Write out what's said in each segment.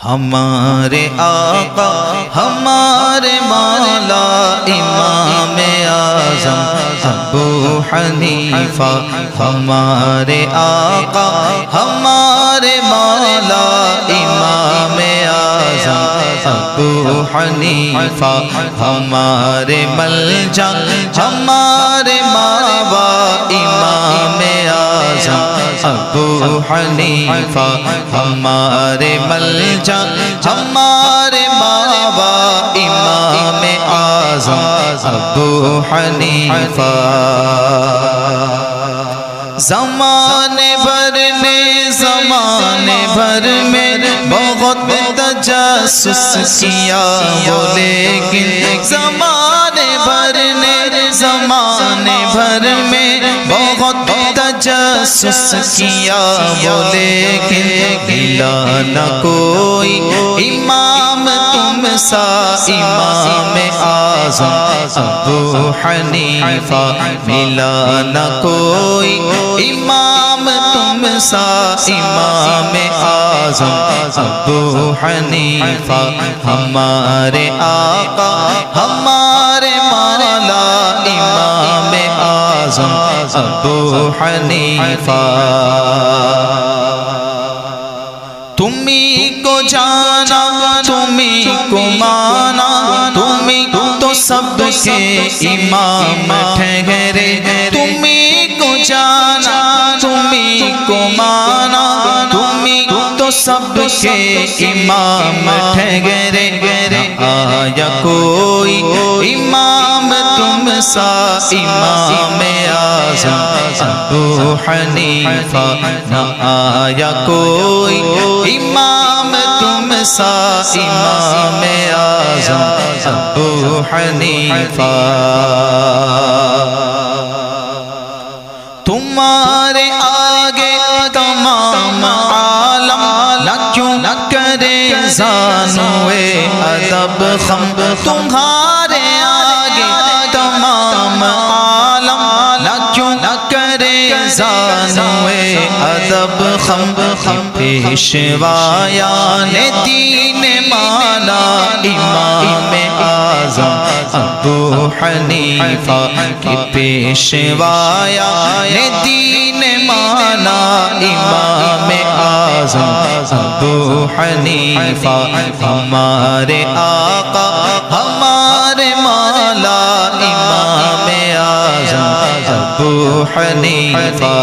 ہمارے آقا ہمارے مولا امام اعظم ابو حنیفہ، ہمارے آقا ہمارے مولا امام اعظم ابو حنیفہ، ہمارے ملجا ہمارے ماوا امام اعظم ابو حنیفہ، ہمارے ملجا ہمارے ماوا امام اعظم ابو حنیفہ۔ زمانے بھر میں بہت تجسس کیا وہ، لیکن زمانے بھر میں بہت تجسس کیا وہ، لیکن ملا نہ کوئی امام تم سا امام اعظم ابو حنیفہ، ملا نہ کوئی امام تم سا امام اعظم ابو حنیفہ، ہمارے آقا ہمارے مولا امام اعظم ابو حنیفہ۔ تمہیں کو جانا تمہیں کو مانا، تمہیں تو سب کے امام ٹھہرے، تمہیں کو جانا تمہیں کو مانا، تمہیں تو سب کے امام ٹھہرے، آیا کوئی امام تم سا امام اعظم ابو حنیفہ، نہ آیا کوئی امام تم سا امام اعظم ابو حنیفہ۔ تمہارے آگے تمام عالم نہ کیوں نہ کرے زانوے ادب خم، تمہارے آگے تمام عالم نہ کیوں نہ کرے زانوے ادب خم، پیشوایان دین مانا امام اعظم ابو حنیفہ، پیشوایان دین مانا امام اعظم ابو حنیفہ، ہمارے آقا ہمارے مولا امام اعظم ابو حنیفہ۔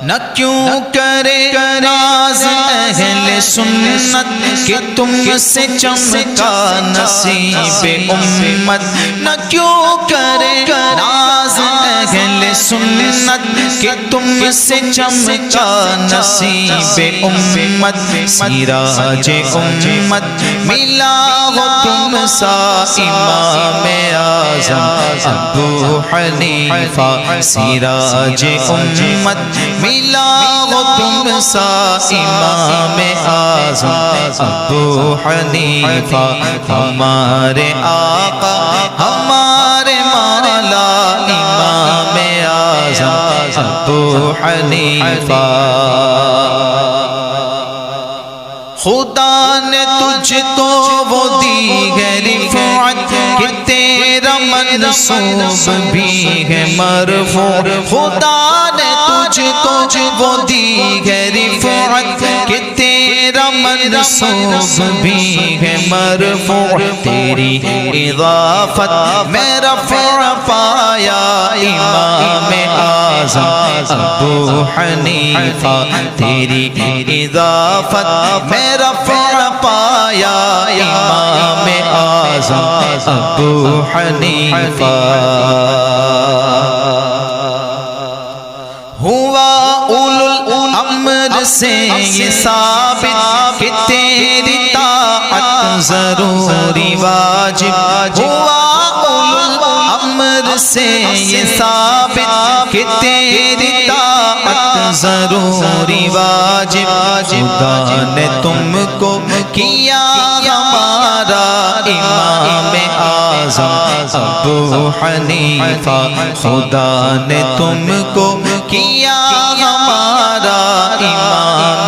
نہ کیوں کرے ناز اہل سنت کہ تم سے چمکا نصیب امت، نہ کیوں کرے ناز اہل سنت کہ تم سے چمکا نصیب امت، سراج امت ملا ہو تم سا امام اعظم ابو حنیفہ، سراج امت ملا ہو تم سا امام اعظم ابو حنیفہ، ہمارے آقا ہمارے مولا امام اعظم ابو حنیفہ۔ خدا نے تجھ کو وہ دی ہے رفعت کہ تیرا منصوب بھی ہے مرفوع، خدا نے تجھ کو وہ دی ہے رفعت کہ تیرا منصوب بھی ہے مرفوع، تیری اضافت میں رفع پایا امام اعظم ابو حنیفہ، تیری اضافت میں رفع پایا امام اعظم ابو حنیفہ۔ ہوا اولو الامر سے یہ ثابت کہ تیری طاعت ضروری واجب، ہوا اولو الامر سے یہ ثابت کہ تیری طاعت ضروری واجب، خدا نے تم کو کیا ہمارا امام اعظم ابو حنیفہ، خدا نے تم کو کیا ہمارا امام